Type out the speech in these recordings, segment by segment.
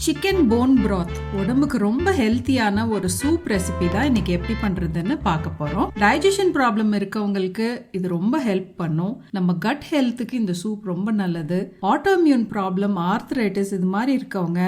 Chicken phone broth உடம்புக்கு ரொம்ப ஹெல்த்தியான ஒரு சூப் ரெசிபி தான் இன்னைக்கு எப்படி பண்றதுன்னு பார்க்க போறோம். டைஜஷன் ப்ராப்ளம் இருக்கவங்களுக்கு இது ரொம்ப ஹெல்ப் பண்ணும். நம்ம கட் ஹெல்த்துக்கு இந்த சூப் ரொம்ப நல்லது. ஆட்டோமியூன் ப்ராப்ளம், ஆர்த்ரைட்டிஸ் இது மாதிரி இருக்கவங்க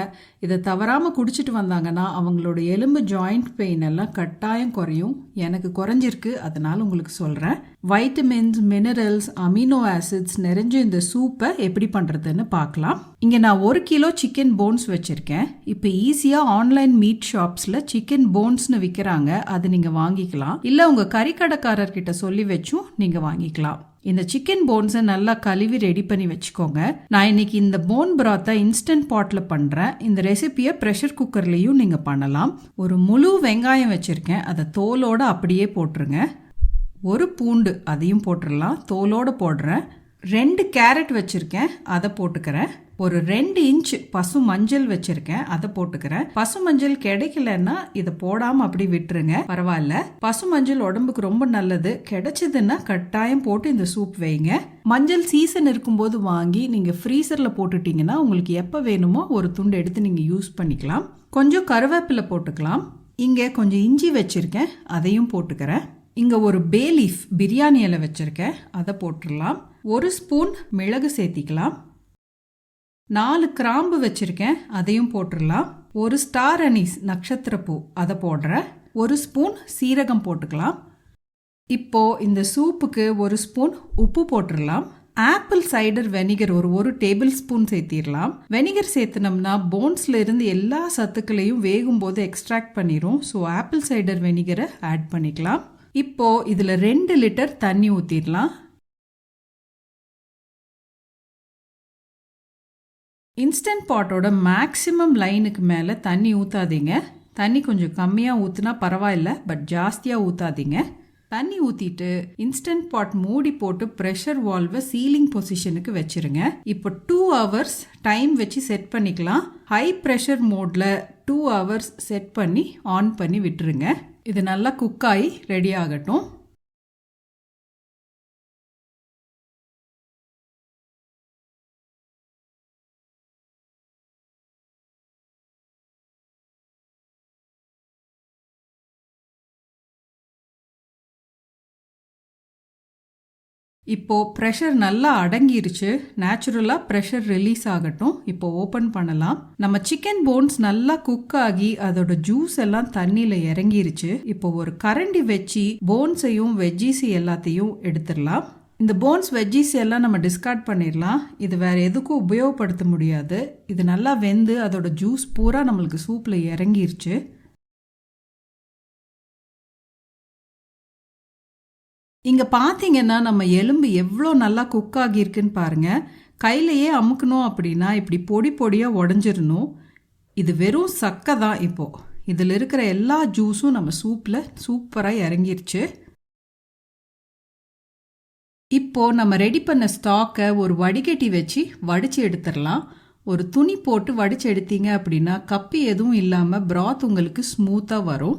இதை தவறாம குடிச்சிட்டு வந்தாங்கன்னா அவங்களோட எலும்பு ஜாயிண்ட் பெயின் எல்லாம் கட்டாயம் குறையும். எனக்கு குறைஞ்சிருக்கு, அதனால உங்களுக்கு சொல்றேன். வைட்டமின்ஸ், மினரல்ஸ், அமினோ ஆசிட்ஸ் நிறைஞ்ச இந்த சூப்பை எப்படி பண்றதுன்னு பார்க்கலாம். இங்க நான் 1 கிலோ சிக்கன் போன்ஸ் வச்சிருக்கேன். இப்போ ஈஸியா ஆன்லைன் மீட் ஷாப்ஸ்ல சிக்கன் போன்ஸ்னு விற்கிறாங்க, அது நீங்க வாங்கிக்கலாம். இல்ல உங்க கறிக்கடைக்காரர்கிட்ட சொல்லி வச்சும் நீங்க வாங்கிக்கலாம். இந்த சிக்கன் போன்ஸை நல்லா கழுவி ரெடி பண்ணி வச்சுக்கோங்க. நான் இன்னைக்கு இந்த போன் பிராத்தை இன்ஸ்டன்ட் பாட்ல பண்றேன். இந்த ரெசிபியை ப்ரெஷர் குக்கர்லயும் நீங்க பண்ணலாம். ஒரு முழு வெங்காயம் வச்சிருக்கேன், அதை தோலோட அப்படியே போட்டுருங்க. ஒரு பூண்டு அதையும் போட்டுடலாம், தோலோட போடுறேன். 2 கேரட் வச்சிருக்கேன், அதை போட்டுக்கிறேன். ஒரு 2 இன்ச் பசு மஞ்சள் வச்சிருக்கேன், அதை போட்டுக்கிறேன். பசு மஞ்சள் கிடைக்கலன்னா இதை போடாம அப்படி விட்டுருங்க, பரவாயில்ல. பசு மஞ்சள் உடம்புக்கு ரொம்ப நல்லது. கிடைச்சதுன்னா கட்டாயம் போட்டு இந்த சூப் வைங்க. மஞ்சள் சீசன் இருக்கும்போது வாங்கி நீங்க ஃப்ரீசர்ல போட்டுட்டீங்கன்னா உங்களுக்கு எப்ப வேணுமோ ஒரு துண்டு எடுத்து நீங்க யூஸ் பண்ணிக்கலாம். கொஞ்சம் கருவேப்பிலை போட்டுக்கலாம். இங்க கொஞ்சம் இஞ்சி வச்சிருக்கேன், அதையும் போட்டுக்கிறேன். இங்க ஒரு பே லீஃப் பிரியாணி இலை வச்சிருக்கேன், அதை போட்டுடலாம். 1 ஸ்பூன் மிளகு சேர்த்திக்கலாம். 4 கிராம்பு வச்சிருக்கேன், அதையும் போட்டுடலாம். 1 ஸ்டார் அனீஸ் நட்சத்திரப்பூ, அதை போடுறேன். 1 ஸ்பூன் சீரகம் போட்டுக்கலாம். இப்போ இந்த சூப்புக்கு 1 ஸ்பூன் உப்பு போட்டுடலாம். ஆப்பிள் சைடர் வெனிகர் ஒரு டேபிள் ஸ்பூன் சேர்த்திடலாம். வெனிகர் சேர்த்துனோம்னா போன்ஸ்ல இருந்து எல்லா சத்துக்களையும் வேகும் போது எக்ஸ்ட்ராக்ட் பண்ணிடும். ஸோ ஆப்பிள் சைடர் வெனிகரை ஆட் பண்ணிக்கலாம். இப்போ இதுல 2 லிட்டர் தண்ணி ஊத்திடலாம். இன்ஸ்டன்ட் பாட்டோட மேக்ஸிமம் லைனுக்கு மேலே தண்ணி ஊற்றாதீங்க. தண்ணி கொஞ்சம் கம்மியாக ஊற்றுனா பரவாயில்ல, பட் ஜாஸ்தியாக ஊற்றாதீங்க. தண்ணி ஊற்றிட்டு இன்ஸ்டன்ட் பாட் மூடி போட்டு ப்ரெஷர் வால்வை சீலிங் பொசிஷனுக்கு வச்சிருங்க. இப்போ 2 ஹவர்ஸ் டைம் வச்சு செட் பண்ணிக்கலாம். ஹை ப்ரெஷர் மோடில் 2 ஹவர்ஸ் செட் பண்ணி ஆன் பண்ணி விட்டுருங்க. இது நல்லா குக் ஆகி ரெடி ஆகட்டும். இப்போ ப்ரெஷர் நல்லா அடங்கிருச்சு. நேச்சுரலாக ப்ரெஷர் ரிலீஸ் ஆகட்டும். இப்போ ஓப்பன் பண்ணலாம். நம்ம சிக்கன் போன்ஸ் நல்லா குக் ஆகி அதோட ஜூஸ் எல்லாம் தண்ணியில் இறங்கிருச்சு. இப்போ ஒரு கரண்டி வச்சு போன்ஸையும் வெஜ்ஜீஸ் எல்லாத்தையும் எடுத்துடலாம். இந்த போன்ஸ் வெஜ்ஜீஸ் எல்லாம் நம்ம டிஸ்கார்ட் பண்ணிடலாம். இது வேற எதுக்கும் உபயோகப்படுத்த முடியாது. இது நல்லா வெந்து அதோட ஜூஸ் பூரா நம்மளுக்கு சூப்பில் இறங்கிருச்சு. இங்க பாத்தீங்கன்னா நம்ம எலும்பு எவ்வளோ நல்லா குக் ஆகியிருக்குன்னு பாருங்க. கையிலையே அமுக்கணும் அப்படின்னா இப்படி பொடி பொடியா உடஞ்சிடணும். இது வெறும் சக்கை தான். இப்போ இதில் இருக்கிற எல்லா ஜூஸும் நம்ம சூப்ல சூப்பராக இறங்கிருச்சு. இப்போ நம்ம ரெடி பண்ண ஸ்டாக்கை ஒரு வடிகட்டி வச்சு வடிச்சு எடுத்துடலாம். ஒரு துணி போட்டு வடிச்சு எடுத்தீங்க அப்படின்னா கப்பி எதுவும் இல்லாம பிராத் உங்களுக்கு ஸ்மூத்தா வரும்.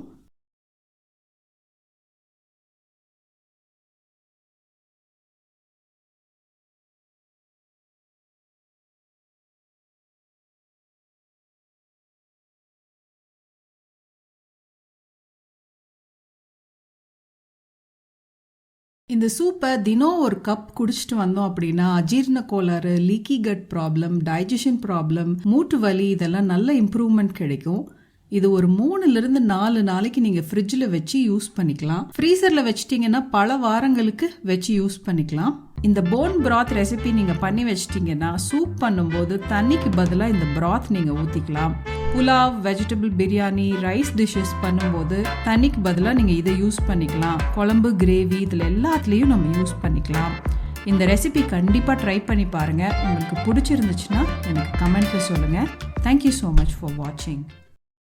இந்த சூப்பை தினம் ஒரு கப் குடிச்சிட்டு வந்தோம் அப்படின்னா அஜீரண கோளாறு, leaky cut problem, digestion problem, மூட்டு வலி இதெல்லாம் நல்ல இம்ப்ரூவ்மெண்ட் கிடைக்கும். இது ஒரு 3-4 நாளைக்கு நீங்கள் ஃப்ரிட்ஜில் வச்சு யூஸ் பண்ணிக்கலாம். ஃப்ரீசரில் வச்சிட்டிங்கன்னா பல வாரங்களுக்கு வச்சு யூஸ் பண்ணிக்கலாம். இந்த போன் பிராத் ரெசிபி நீங்கள் பண்ணி வச்சிட்டிங்கன்னா சூப் பண்ணும்போது தண்ணிக்கு பதிலாக இந்த பிராத் நீங்கள் ஊற்றிக்கலாம். Pulao, vegetable biryani, rice dishes பண்ணும்போது தண்ணிக்கு பதிலாக நீங்கள் இதை யூஸ் பண்ணிக்கலாம். குழம்பு, கிரேவி இதில் எல்லாத்துலேயும் நம்ம யூஸ் பண்ணிக்கலாம். இந்த ரெசிபி கண்டிப்பாக ட்ரை பண்ணி பாருங்கள். உங்களுக்கு பிடிச்சிருந்துச்சுன்னா எனக்கு கமெண்ட்டில் சொல்லுங்கள். தேங்க்யூ ஸோ மச் ஃபார் வாட்சிங்.